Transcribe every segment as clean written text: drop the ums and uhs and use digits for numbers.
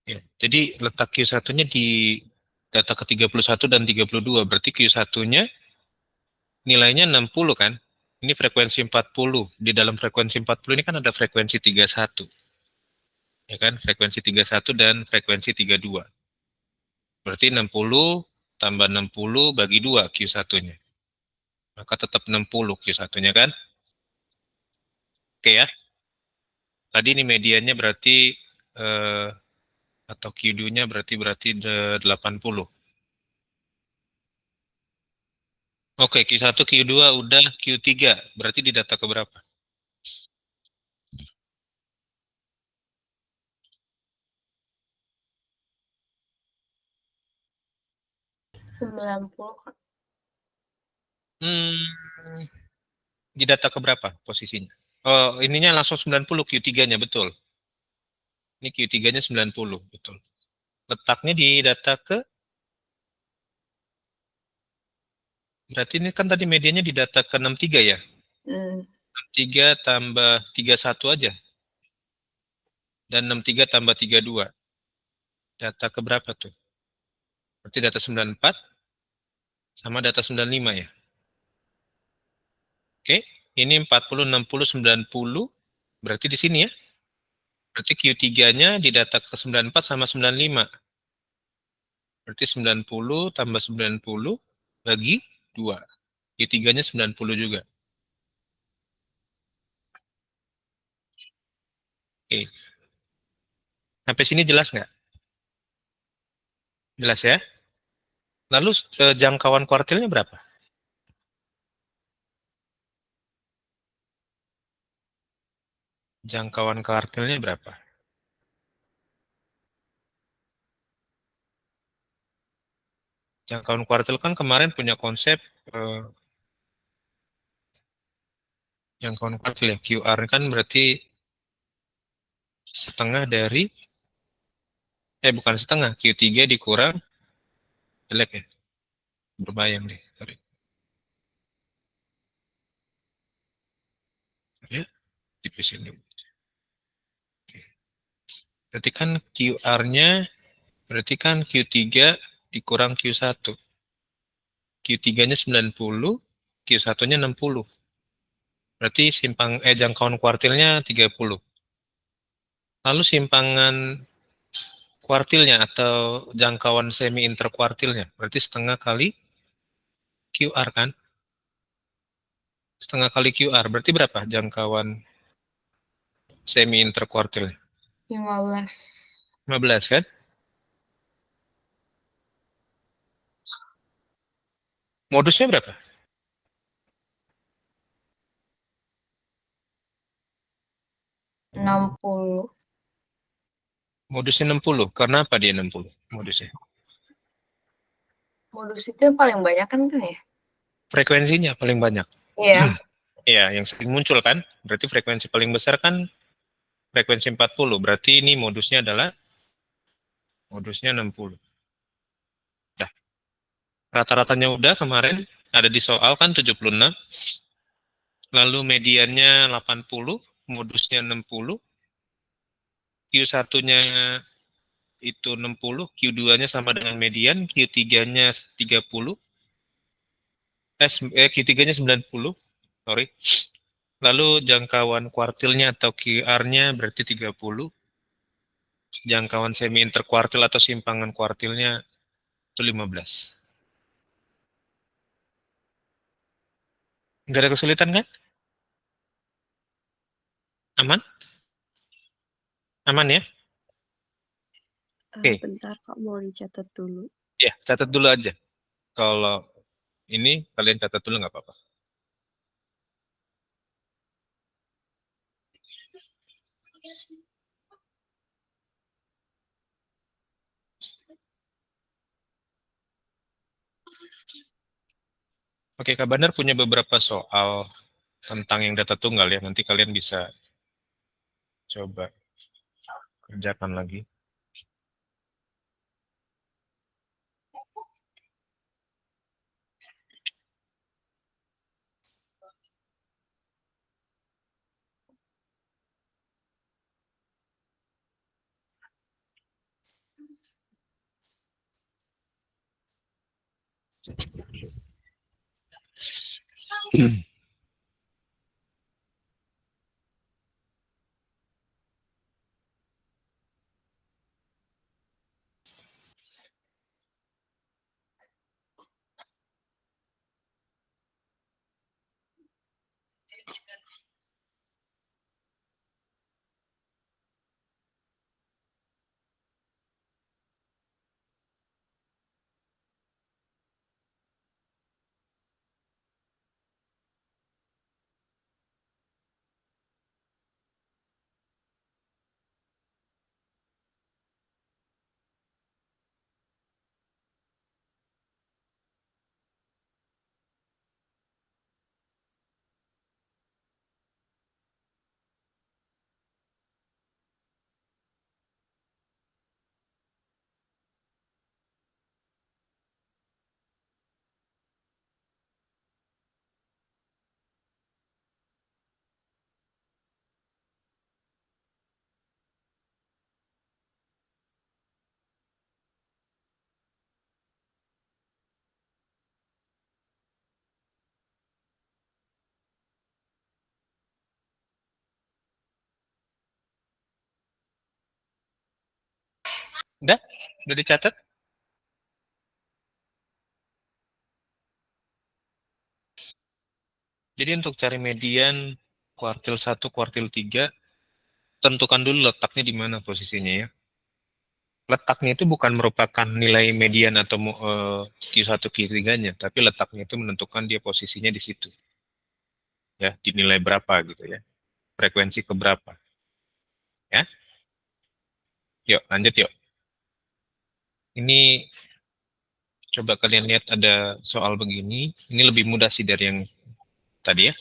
Ya, jadi letak Q1-nya di data ke-31 dan 32. Berarti Q1-nya nilainya 60 kan? Ini frekuensi 40. Di dalam frekuensi 40 ini kan ada frekuensi 31. Ya kan? Frekuensi 31 dan frekuensi 32. Berarti 60 tambah 60 bagi 2 Q1-nya. Maka tetap 60 Q1-nya kan? Oke ya. Tadi ini mediannya berarti eh, atau Q2-nya berarti 80. Oke, Q1, Q2 udah, Q3 berarti di data keberapa? 90, Kak. Hmm, di data keberapa posisinya? Oh, ininya langsung 90 Q3-nya, betul. Ini Q3-nya 90, betul. Letaknya di data ke, berarti ini kan tadi medianya di data ke 63 ya? Hmm. 63 tambah 31 aja. Dan 63 tambah 32. Data keberapa tuh? Berarti data 94 sama data 95 ya? Oke, ini 40, 60, 90. Berarti di sini ya? Berarti Q3-nya di data ke 94 sama 95. Berarti 90 tambah 90 bagi 2. Q3-nya 90 juga. Oke. Sampai sini jelas nggak? Jelas ya? Lalu jangkauan kuartilnya berapa? Jangkauan kuartilnya berapa? Jangkauan kuartil kan kemarin punya konsep eh, jangkauan kuartil ya. QR kan berarti setengah dari, bukan setengah, Q3 dikurang, jelek ya, berbayang deh. Sorry. Ya, tipis ini. Oke. Berarti kan QR-nya, berarti kan Q3 dikurang Q1. Q3-nya 90, Q1-nya 60. Berarti jangkauan kuartilnya 30. Lalu simpangan kuartilnya atau jangkauan semi interkuartilnya, berarti setengah kali QR kan? Setengah kali QR, berarti berapa jangkauan semi interkuartilnya? 15. 15 kan? Modusnya berapa? 60. Modusnya 60. Karena apa dia 60 modusnya? Modus itu yang paling banyak kan ya? Frekuensinya paling banyak. Iya. Iya, yang sering muncul kan? Berarti frekuensi paling besar kan frekuensi 40. Berarti ini modusnya 60. Dah, rata-ratanya udah kemarin ada di soal kan 76. Lalu mediannya 80, modusnya 60, Q1-nya itu 60, Q2-nya sama dengan median, Q3-nya 30, Q3-nya 90, sorry. Lalu jangkauan kuartilnya atau QR-nya berarti 30, jangkauan semi interkuartil atau simpangan kuartilnya itu 15. Nggak ada kesulitan kan? Aman? Aman ya? Oke, Bentar Kak, mau dicatat dulu. ya catat dulu aja. Kalau ini kalian catat dulu nggak apa-apa. Oke, Kak Bandar punya beberapa soal tentang yang data tunggal ya. Nanti kalian bisa coba kerjakan lagi. Udah? Udah dicatat? Jadi untuk cari median kuartil 1, kuartil 3, tentukan dulu letaknya di mana posisinya ya. Letaknya itu bukan merupakan nilai median atau Q1, Q3-nya, tapi letaknya itu menentukan dia posisinya di situ. Ya, di nilai berapa gitu ya. Frekuensi ke berapa. Ya. Yuk, lanjut yuk. Ini coba kalian lihat ada soal begini. Ini lebih mudah sih dari yang tadi ya.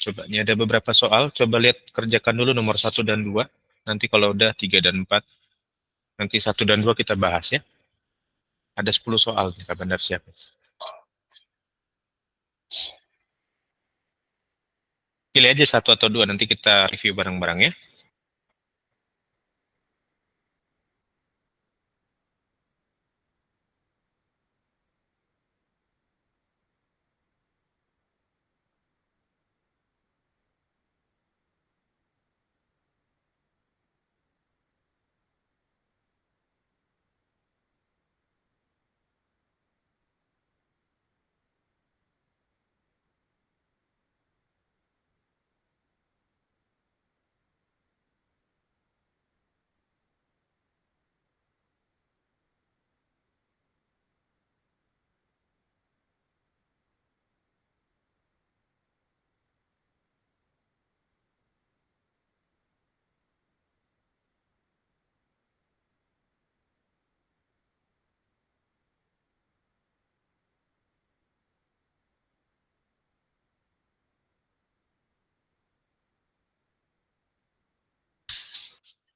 Coba, ini ada beberapa soal. Coba lihat, kerjakan dulu nomor 1 dan 2. Nanti kalau udah 3 dan 4, nanti 1 dan 2 kita bahas ya. Ada 10 soal, Kak Bandar siap. Pilih aja 1 atau 2, nanti kita review bareng-bareng ya.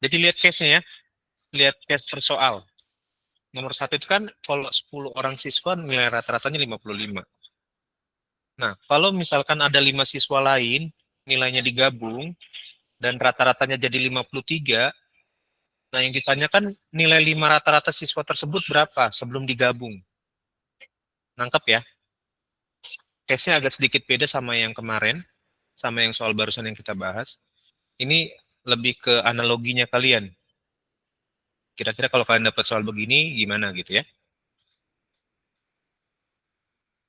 Jadi lihat case-nya ya. Lihat case per soal. Nomor 1 itu kan kalau 10 orang siswa nilai rata-ratanya 55. Nah, kalau misalkan ada 5 siswa lain, nilainya digabung, dan rata-ratanya jadi 53, nah yang ditanyakan nilai 5 rata-rata siswa tersebut berapa sebelum digabung. Nangkep ya? Case-nya agak sedikit beda sama yang kemarin, sama yang soal barusan yang kita bahas. Ini lebih ke analoginya kalian. Kira-kira kalau kalian dapat soal begini, gimana gitu ya?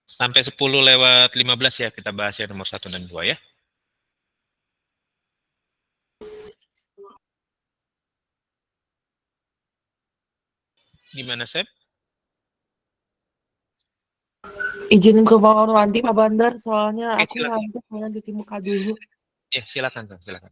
Sampai 10:15 ya kita bahas ya nomor 1 dan 2 ya. Gimana, Sep? Izin ke Bang Orlandi, Pak Bandar, soalnya Oke, aku silakan. ngantuk, pengen cuci muka dulu. Ya, silakan, silakan.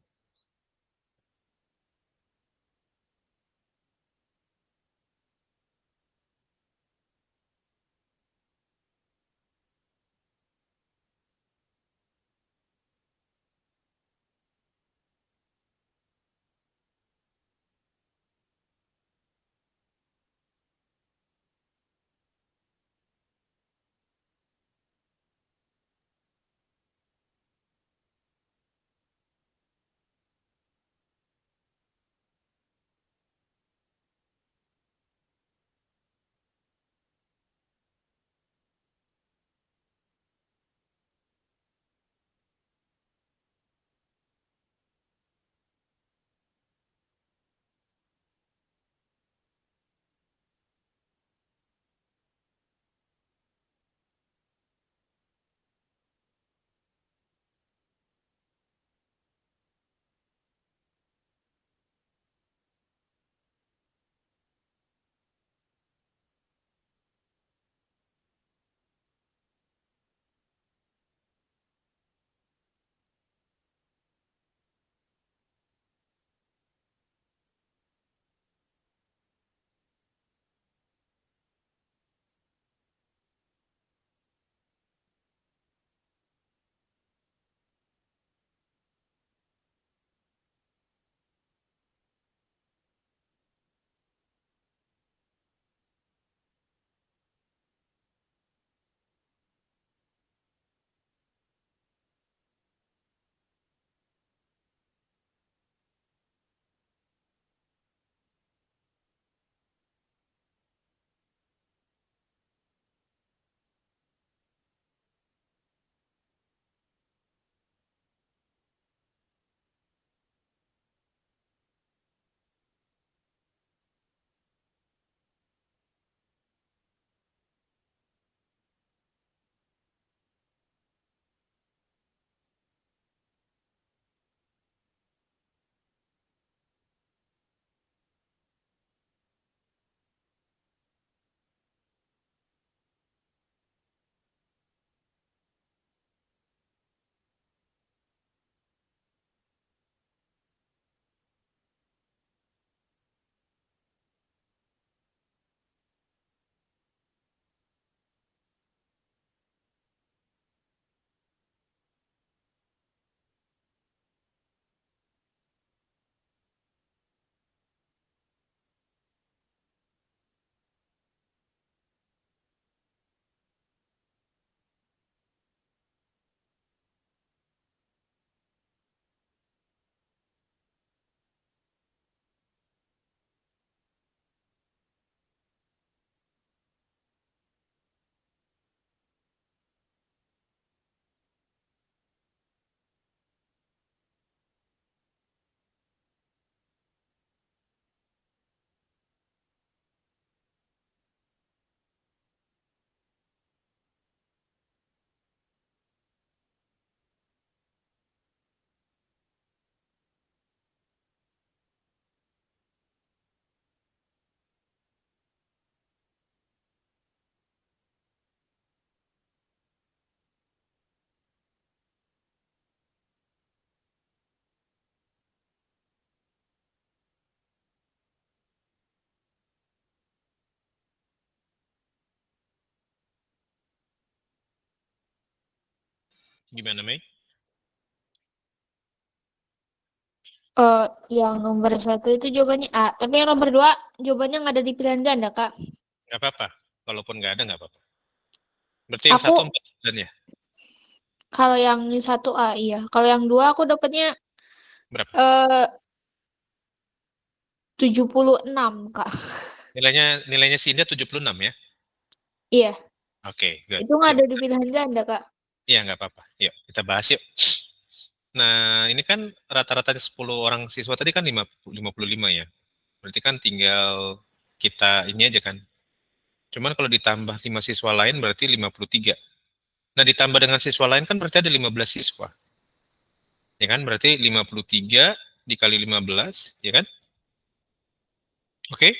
Gimana, Mei? Yang nomor 1 itu jawabannya A. Tapi yang nomor 2 jawabannya nggak ada di pilihan ganda, Kak. Nggak apa-apa. Kalaupun nggak ada, nggak apa-apa. Berarti yang Aku 1 49 ya? kalau yang 1 A, iya. Kalau yang 2 aku dapatnya Berapa? 76, Kak. Nilainya si Indah 76 ya? Iya, Oke, good. itu nggak Yuk. ada di pilihan ganda, Kak. Iya, nggak apa-apa. Yuk, kita bahas yuk. Nah, ini kan rata-ratanya 10 orang siswa tadi kan 55 ya. Berarti kan tinggal kita ini aja kan. Cuman kalau ditambah 5 siswa lain berarti 53. Nah, ditambah dengan siswa lain kan berarti ada 15 siswa. Ya kan? Berarti 53 dikali 15, ya kan? Oke.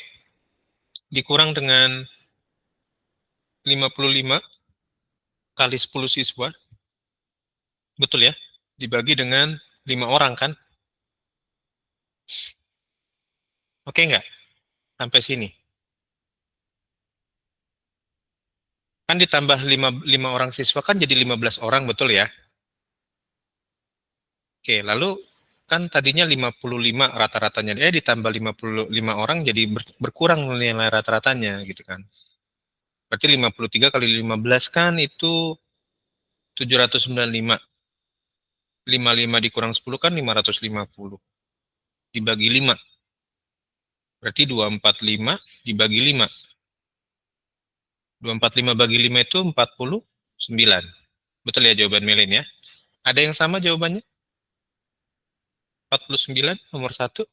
Dikurang dengan 55 kali 10 siswa. Betul ya? Dibagi dengan 5 orang kan? Oke nggak? Sampai sini. Kan ditambah 5 orang siswa kan jadi 15 orang, betul ya? Oke, lalu kan tadinya 55 rata-ratanya. Ditambah 55 orang jadi berkurang nilai rata-ratanya gitu kan. Berarti 53 kali 15 kan itu 795. 55 dikurang 10 kan 550. Dibagi 5. Berarti 245 dibagi 5. 245 bagi 5 itu 49. Betul ya jawaban Melin ya? Ada yang sama jawabannya? 49 nomor 1.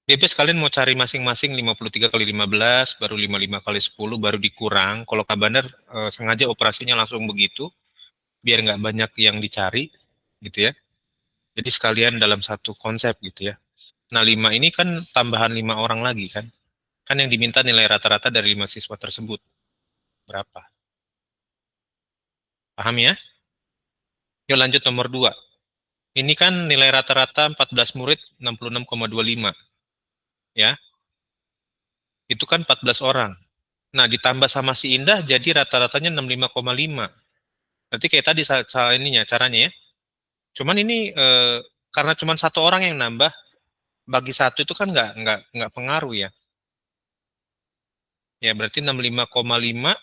Bebas kalian mau cari masing-masing 53 kali 15, baru 55 kali 10, baru dikurang. Kalau Kak Bandar sengaja operasinya langsung begitu, biar nggak banyak yang dicari, gitu ya. Jadi sekalian dalam satu konsep gitu ya. Nah, 5 ini kan tambahan 5 orang lagi kan. Kan yang diminta nilai rata-rata dari 5 siswa tersebut. Berapa? Paham ya? Yuk lanjut nomor 2. Ini kan nilai rata-rata 14 murid 66,25. Ya, itu kan 14 orang. Nah, ditambah sama si Indah jadi rata-ratanya 65,5. Berarti kayak tadi ininya caranya ya. Cuman ini karena cuma satu orang yang nambah, bagi satu itu kan nggak pengaruh ya. Ya, berarti 65,5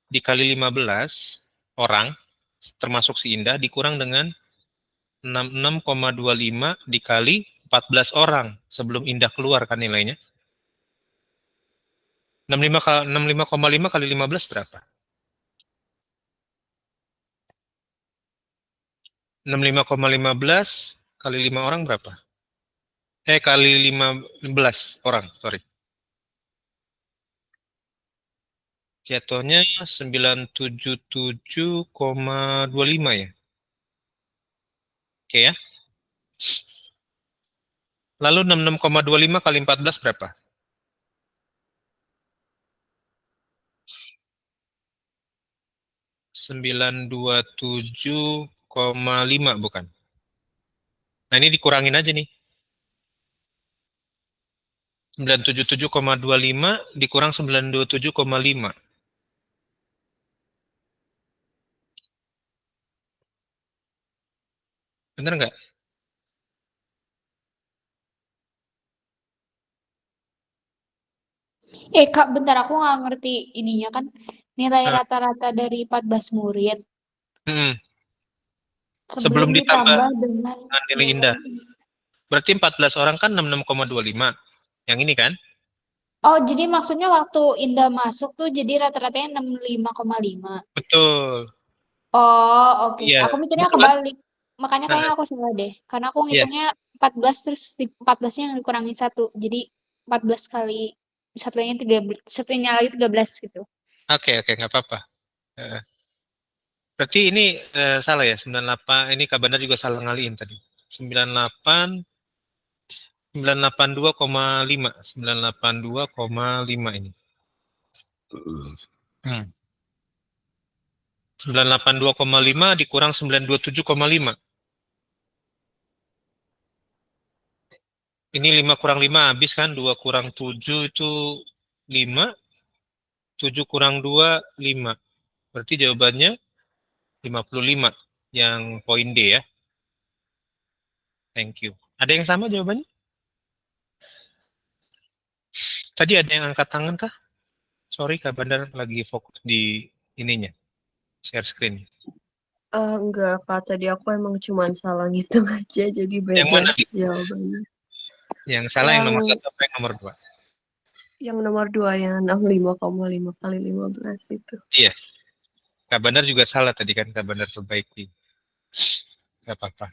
dikali 15 orang, termasuk si Indah, dikurang dengan 66,25 dikali 14 orang sebelum Indah keluar kan nilainya. 65,5 kali 15 berapa? 65,15 kali 5 orang berapa? Kali 15 orang, sorry. Jatuhnya 977,25 ya. Oke ya. Lalu 66,25 kali 14 berapa? 927,5 bukan? Nah, ini dikurangin aja nih. 977,25 dikurang 927,5. Bener nggak? Kak, bentar aku nggak ngerti ininya kan. Nilai Nah, rata-rata dari 14 murid sebelum sebelum ditambah ditambah dengan dengan nilai nilai. Indah. Berarti 14 orang kan 66,25. Yang ini kan? Oh, jadi maksudnya waktu Indah masuk tuh jadi rata-ratanya 65,5. Betul. Oh, oke. Iya, Aku mikirnya betul kan? kebalik. Makanya Nah, kayaknya aku salah deh. Karena aku iya. ngitungnya 14 terus 14-nya yang dikurangin 1. Jadi 14 kali satunya 13, satunya lagi 13 gitu. Oke, nggak apa-apa. Eh, Berarti ini salah ya, 98, ini Kabandar juga salah ngaliin tadi. 98, 982,5, 982,5 ini. 982,5 dikurang 927,5. Ini 5 kurang 5 habis kan, 2 kurang 7 itu 5, 7 kurang 2, 5. Berarti jawabannya 55 yang poin D ya. Thank you. Ada yang sama jawabannya? Tadi ada yang angkat tangan kah? Sorry, Kak Bandar lagi fokus di ininya, share screen. Enggak, Kak. Tadi aku emang cuman salah ngitung aja, jadi Yang mana? beda jawabannya. Yang salah yang nomor Yang 1 apa yang nomor 2? yang nomor 2 yang 65,5 kali 15 itu. Iya, Kak Bandar juga salah tadi kan, Kak Bandar perbaiki. Gak apa-apa.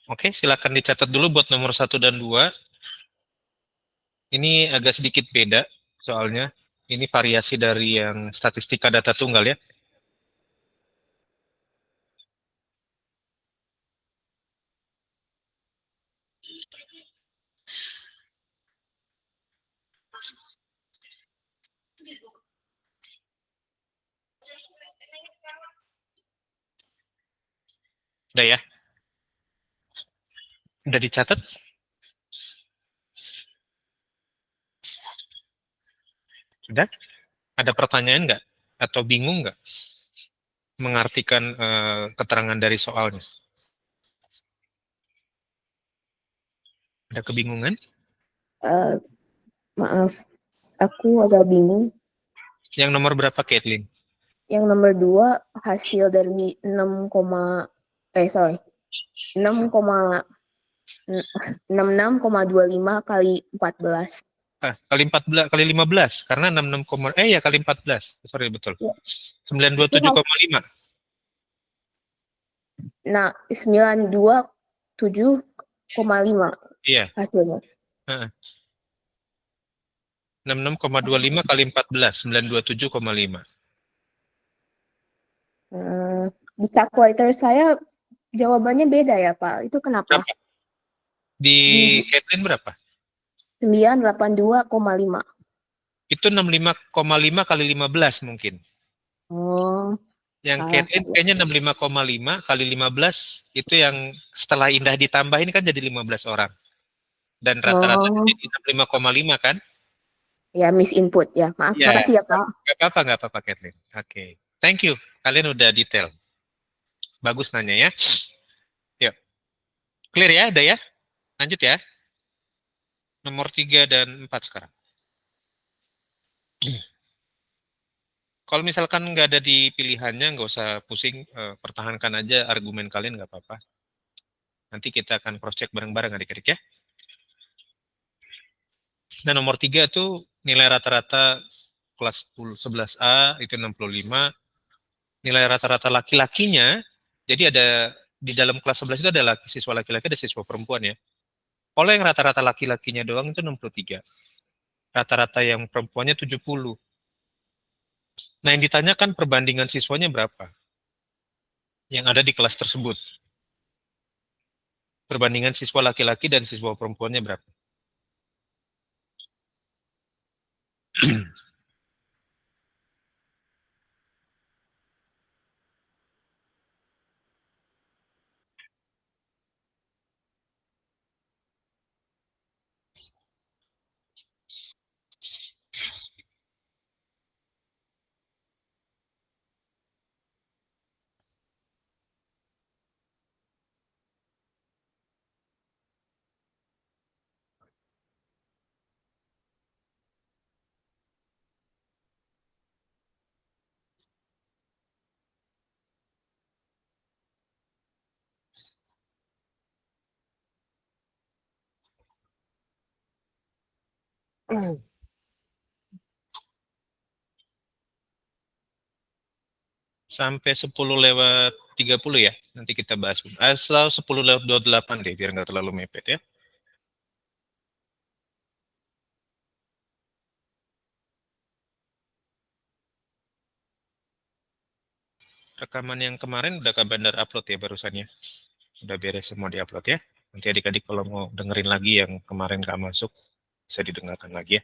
Oke, silakan dicatat dulu buat nomor 1 dan 2. Ini agak sedikit beda soalnya. Ini variasi dari yang statistika data tunggal ya. Udah ya? Udah dicatat? Sudah? Ada pertanyaan nggak? Atau bingung nggak mengartikan keterangan dari soalnya? Ada kebingungan? Maaf, aku agak bingung. Yang nomor berapa, Caitlin? Yang nomor 2 hasil dari 6, 66,25 kali 14. Kali 14, kali 15, karena 66, ya kali 14. Sorry, betul. Ya. 927,5. Nah, 927,5 Iya. hasilnya. 66,25 kali 14, 927,5. Di calculator saya jawabannya beda ya, Pak. Itu kenapa? Berapa? Di Caitlin berapa? 982,5. Itu 65,5 kali 15 mungkin. Oh, Yang salah Caitlin saya. kayaknya 65,5 kali 15 itu yang setelah Indah ditambah ini kan jadi 15 orang. Dan rata-rata Oh, jadi 65,5 kan? ya misinput ya. Maaf, Ya, makasih ya, Pak. nggak apa-apa Caitlin. Oke. Thank you. Kalian udah detail. Bagus nanya ya. Yuk. Clear ya, ada ya? Lanjut ya. Nomor 3 dan 4 sekarang. Kalau misalkan nggak ada di pilihannya, nggak usah pusing, pertahankan aja argumen kalian, nggak apa-apa. Nanti kita akan cross-check bareng-bareng adik-adik ya. Nah, nomor 3 tuh nilai rata-rata kelas 11A itu 65. Nilai rata-rata laki-lakinya, jadi ada di dalam kelas 11 itu ada siswa laki-laki, ada siswa perempuan ya. Kalau yang rata-rata laki-lakinya doang itu 63. Rata-rata yang perempuannya 70. Nah, yang ditanyakan perbandingan siswanya berapa yang ada di kelas tersebut. Perbandingan siswa laki-laki dan siswa perempuannya berapa? Sampai 10 lewat 30 ya. Nanti kita bahas. Asal 10 lewat 28 deh, biar nggak terlalu mepet ya. Rekaman yang kemarin udah Kak Bandar upload ya barusannya. Udah beres semua di upload ya. Nanti adik-adik kalau mau dengerin lagi yang kemarin nggak masuk, bisa didengarkan lagi ya.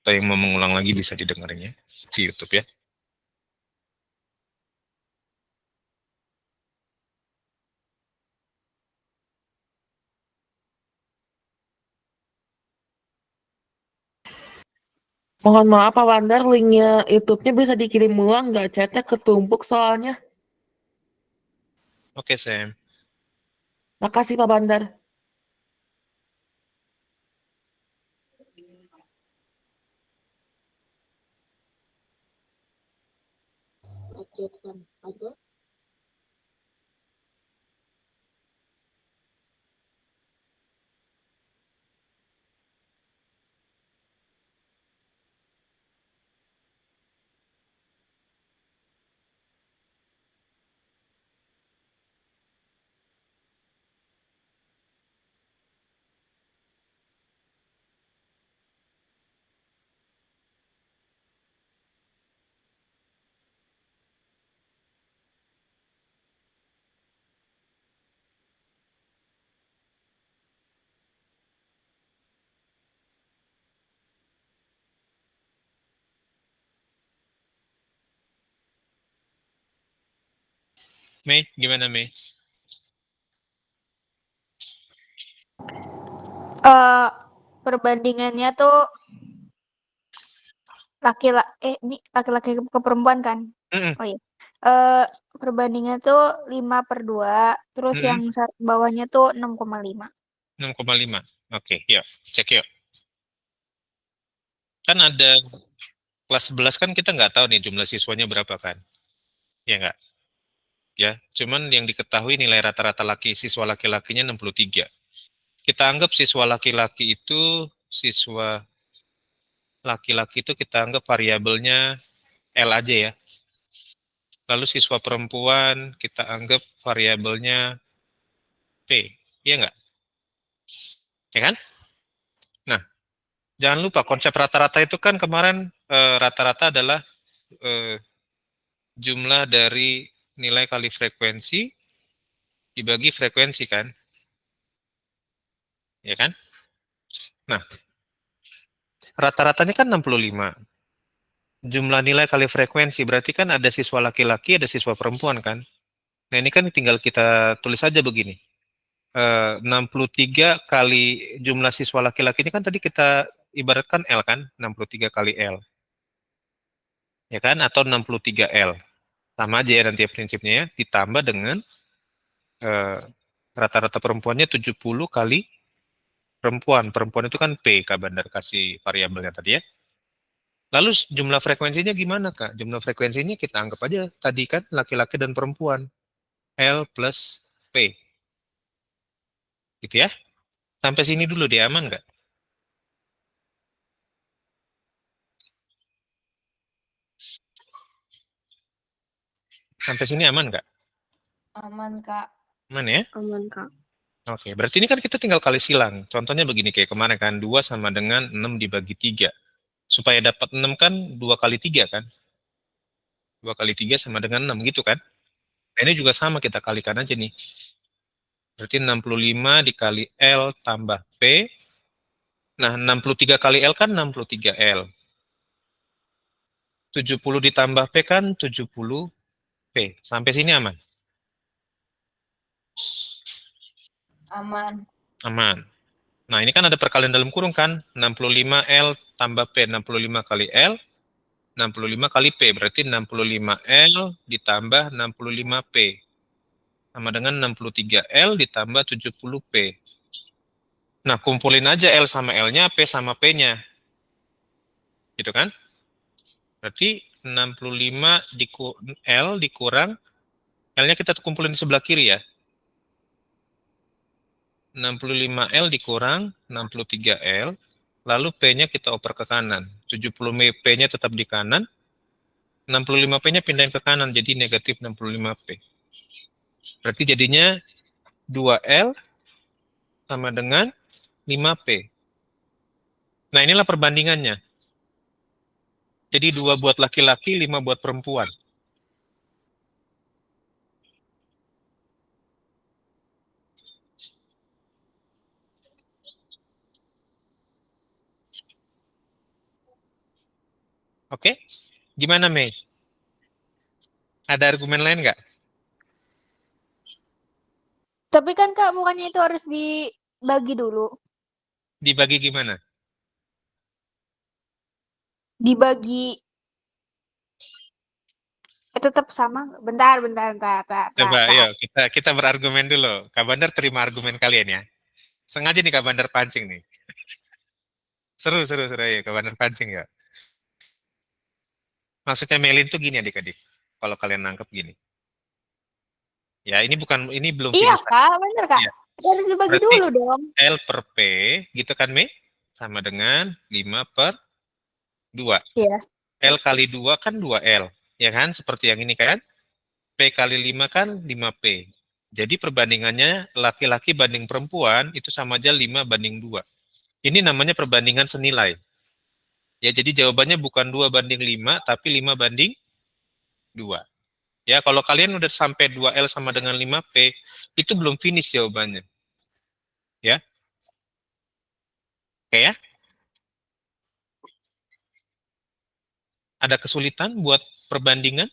Atau yang mau mengulang lagi bisa didengerin ya di YouTube ya. Mohon maaf Pak Bandar, linknya YouTube-nya bisa dikirim ulang nggak? Chatnya ketumpuk soalnya. Oke, Sam. Makasih Pak Bandar. Mei, gimana Mei? Perbandingannya tuh ini laki-laki ke perempuan kan? Mm-mm. Oh iya. Perbandingannya tuh 5/2, terus Mm-mm. yang bawahnya tuh 6,5. 6,5. Oke, yuk. Cek yuk. Kan ada kelas 11 kan kita nggak tahu nih jumlah siswanya berapa kan? Ya nggak? Ya, cuman yang diketahui nilai rata-rata siswa laki-lakinya 63. Kita anggap siswa laki-laki itu kita anggap variabelnya L aja ya. Lalu siswa perempuan kita anggap variabelnya P. Iya nggak? Ya kan? Nah, jangan lupa konsep rata-rata itu kan kemarin rata-rata adalah eh, jumlah dari nilai kali frekuensi dibagi frekuensi kan? Ya kan? Nah, rata-ratanya kan 65. Jumlah nilai kali frekuensi berarti kan ada siswa laki-laki, ada siswa perempuan kan? Nah, ini kan tinggal kita tulis aja begini. 63 kali jumlah siswa laki-laki ini kan tadi kita ibaratkan L kan? 63 kali L. Ya kan? Atau 63 L. Sama aja ya nanti prinsipnya ya. Ditambah dengan rata-rata perempuannya 70 kali perempuan. Perempuan itu kan P, Kak Bandar kasih variabelnya tadi ya. Lalu jumlah frekuensinya gimana, Kak? Jumlah frekuensinya kita anggap aja tadi kan laki-laki dan perempuan. L plus P. Gitu ya. Sampai sini dulu dia aman nggak? Sampai sini aman nggak? Aman, Kak. Aman ya? Aman, Kak. Oke, berarti ini kan kita tinggal kali silang. Contohnya begini kayak kemarin kan, 2 sama dengan 6 dibagi 3. Supaya dapat 6 kan 2 kali 3 kan? 2 kali 3 sama dengan 6 gitu kan? Nah, ini juga sama kita kalikan aja nih. Berarti 65 dikali L tambah P. Nah, 63 kali L kan 63 L. 70 ditambah P kan 70 P. Sampai sini aman? Aman. Aman. Nah, ini kan ada perkalian dalam kurung kan? 65 L tambah P. 65 kali L, 65 kali P. Berarti 65 L ditambah 65 P. Sama dengan 63 L ditambah 70 P. Nah, kumpulin aja L sama L-nya, P sama P-nya. Gitu kan? Berarti 65 L dikurang, L-nya kita kumpulin di sebelah kiri ya. 65L dikurang 63L, lalu P-nya kita oper ke kanan. 70 P-nya tetap di kanan, 65 P-nya pindahin ke kanan, jadi negatif 65 P. Berarti jadinya 2L sama dengan 5 P. Nah, inilah perbandingannya. Jadi 2 buat laki-laki, 5 buat perempuan. Oke? Gimana, Mei? Ada argumen lain nggak? Tapi kan Kak, bukannya itu harus dibagi dulu. Dibagi gimana? Dibagi tetap sama nggak? Bentar. Coba, ayo kita berargumen dulu. Kak Bandar terima argumen kalian ya. Sengaja nih Kak Bandar pancing nih. Seru. Ya, Kak Bandar pancing ya. Maksudnya Melin tuh gini adik-adik. Kalau kalian nangkep gini. Ya, ini belum Iya finish. Kak, bener Kak. Iya. Harus dibagi Berarti dulu dong. L per P, gitu kan Mei? Sama dengan 5 per 2. Iya. L kali 2 kan 2L. Ya kan? Seperti yang ini kan? P kali 5 kan 5P. Jadi perbandingannya laki-laki banding perempuan itu sama aja 5 banding 2. Ini namanya perbandingan senilai. Ya, jadi jawabannya bukan 2 banding 5, tapi 5 banding 2. Ya, kalau kalian udah sampai 2L sama dengan 5P, itu belum finish jawabannya. Ya. Oke ya? Ada kesulitan buat perbandingan?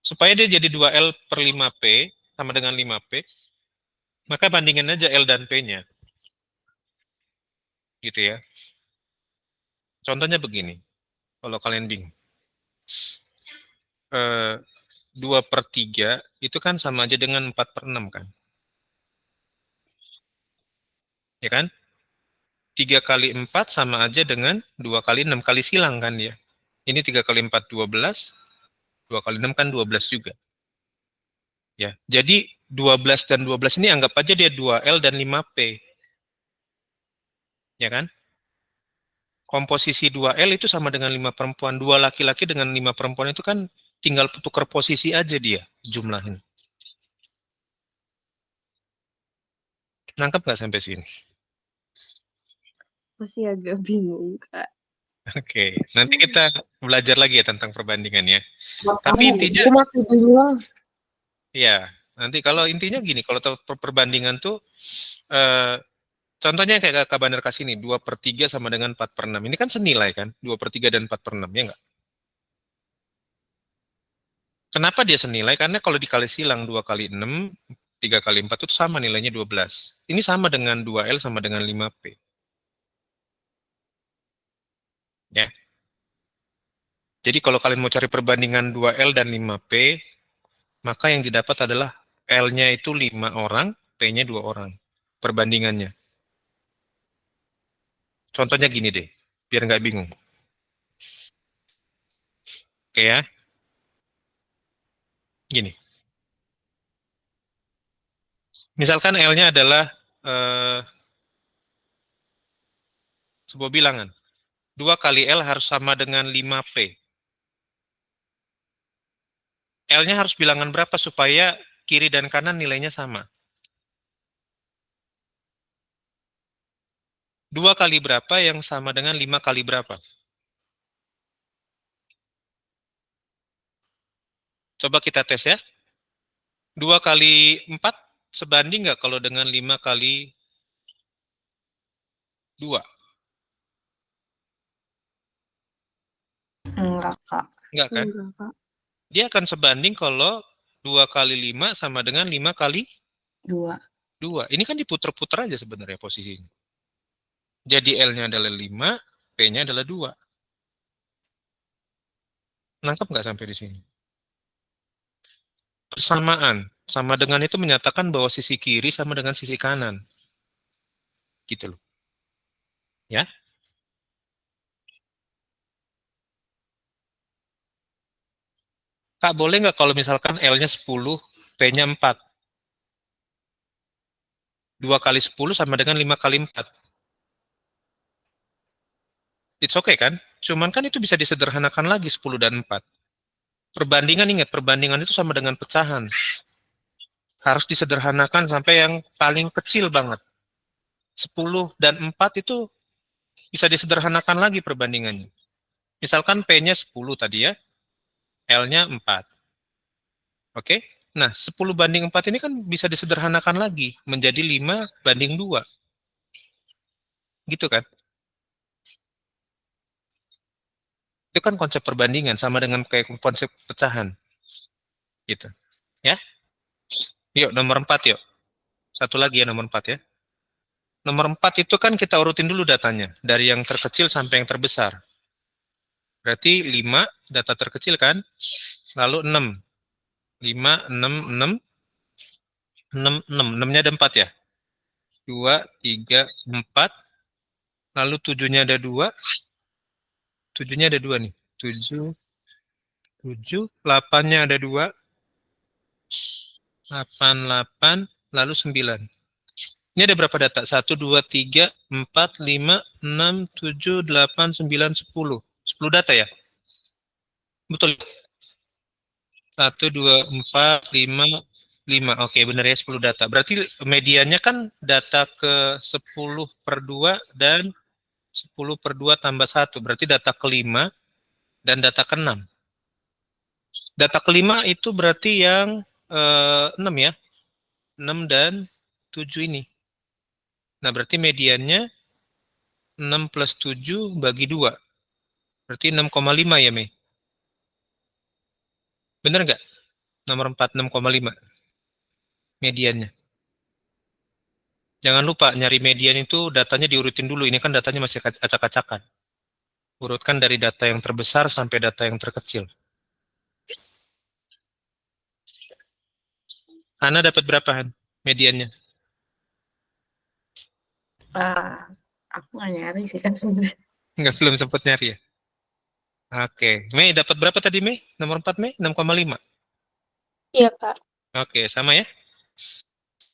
Supaya dia jadi 2L per 5P sama dengan 5P, maka bandingin aja L dan P-nya. Gitu ya. Contohnya begini, kalau kalian bingung. 2 per 3 itu kan sama aja dengan 4 per 6 kan? Ya kan? 3 kali 4 sama aja dengan 2 kali 6 kali silang kan ya. Ini 3 kali 4, 12. 2 kali 6 kan 12 juga. Ya, jadi 12 dan 12 ini anggap aja dia 2L dan 5P. Ya kan? Komposisi 2L itu sama dengan 5 perempuan. 2 laki-laki dengan 5 perempuan itu kan tinggal tukar posisi aja dia jumlahin. Nangkep nggak sampai sini? Masih agak bingung, Kak. Oke, nanti kita belajar lagi ya tentang perbandingan ya. Tapi intinya, Aku masih bingung. ya, nanti kalau intinya gini, kalau perbandingan tuh, contohnya kayak Kak Bandar kasih nih, 2 per 3 sama dengan 4 per 6. Ini kan senilai kan, 2 per 3 dan 4 per 6, ya nggak? Kenapa dia senilai? Karena kalau dikali silang 2 kali 6, 3 kali 4 itu sama nilainya 12. Ini sama dengan 2L sama dengan 5P. Ya. Jadi kalau kalian mau cari perbandingan 2L dan 5P, maka yang didapat adalah L-nya itu 5 orang, P-nya 2 orang. Perbandingannya. Contohnya gini deh, biar nggak bingung. Oke ya. Gini. Misalkan L-nya adalah sebuah bilangan. 2 kali L harus sama dengan 5P. L-nya harus bilangan berapa supaya kiri dan kanan nilainya sama? 2 kali berapa yang sama dengan 5 kali berapa? Coba kita tes ya. 2 kali 4 sebanding nggak kalau dengan 5 kali 2? Enggak, Kak. Enggak kan? Enggak, Kak. Dia akan sebanding kalau 2 kali 5 sama dengan 5 kali 2. 2. Ini kan diputer-puter aja sebenarnya posisinya. Jadi L-nya adalah 5, P-nya adalah 2. Nangkep nggak sampai di sini? Persamaan. Sama dengan itu menyatakan bahwa sisi kiri sama dengan sisi kanan. Gitu loh. Ya. Kak, boleh nggak kalau misalkan L-nya 10, P-nya 4? 2 kali 10 sama dengan 5 kali 4. It's okay kan? Cuman kan itu bisa disederhanakan lagi 10 dan 4. Perbandingan, ingat, perbandingan itu sama dengan pecahan. Harus disederhanakan sampai yang paling kecil banget. 10 dan 4 itu bisa disederhanakan lagi perbandingannya. Misalkan P-nya 10 tadi ya, L-nya 4. Oke? Nah, 10 banding 4 ini kan bisa disederhanakan lagi menjadi 5 banding 2. Gitu kan? Itu kan konsep perbandingan, sama dengan kayak konsep pecahan. Gitu. Ya. Yuk, nomor 4 yuk. Satu lagi ya, nomor 4 ya. Nomor 4 itu kan kita urutin dulu datanya. Dari yang terkecil sampai yang terbesar. Berarti 5, data terkecil kan? Lalu 6. 5, 6, 6. 6, 6. 6-nya ada 4 ya? 2, 3, 4. Lalu 7-nya ada 2. 7-nya ada 2 nih. 7, 8-nya ada 2. 8, 8, lalu 9. Ini ada berapa data? 1, 2, 3, 4, 5, 6, 7, 8, 9, 10. 10 data ya? Betul. 1, 2, 4, 5, 5. Oke, benar ya, 10 data. Berarti mediannya kan data ke 10 per 2 dan 10 per 2 tambah 1. Berarti data ke-5 dan data ke-6. Data ke-5 itu berarti yang 6 ya. 6 dan 7 ini. Nah, berarti mediannya 6 plus 7 bagi 2. Berarti 6,5 ya, Mei? Benar nggak? Nomor 4, 6,5. Mediannya. Jangan lupa, nyari median itu datanya diurutin dulu. Ini kan datanya masih acak-acakan. Urutkan dari data yang terbesar sampai data yang terkecil. Ana dapat berapa, Han? Mediannya? Aku nggak nyari sih kan sebenarnya. Nggak, belum sempat nyari ya? Oke. Mei, dapat berapa tadi, Mei? Nomor 4, Mei? 6,5. Iya, Kak. Oke, sama ya?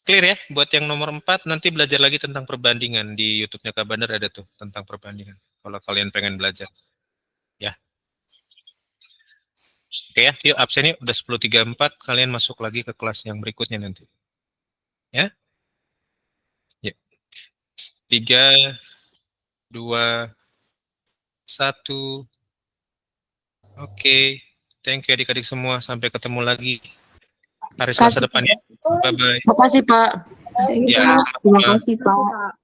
Clear ya? Buat yang nomor 4, nanti belajar lagi tentang perbandingan. Di YouTube-nya Kak Bandar ada tuh, tentang perbandingan. Kalau kalian pengen belajar. Ya. Oke ya, yuk absen yuk. Udah 10.34, kalian masuk lagi ke kelas yang berikutnya nanti. Ya? Ya. 3, 2, 1. Oke. Thank you adik-adik semua. Sampai ketemu lagi hari Selasa depan ya. Bye-bye. Makasih, Pak. Ya, Terima sama-sama. kasih, Pak.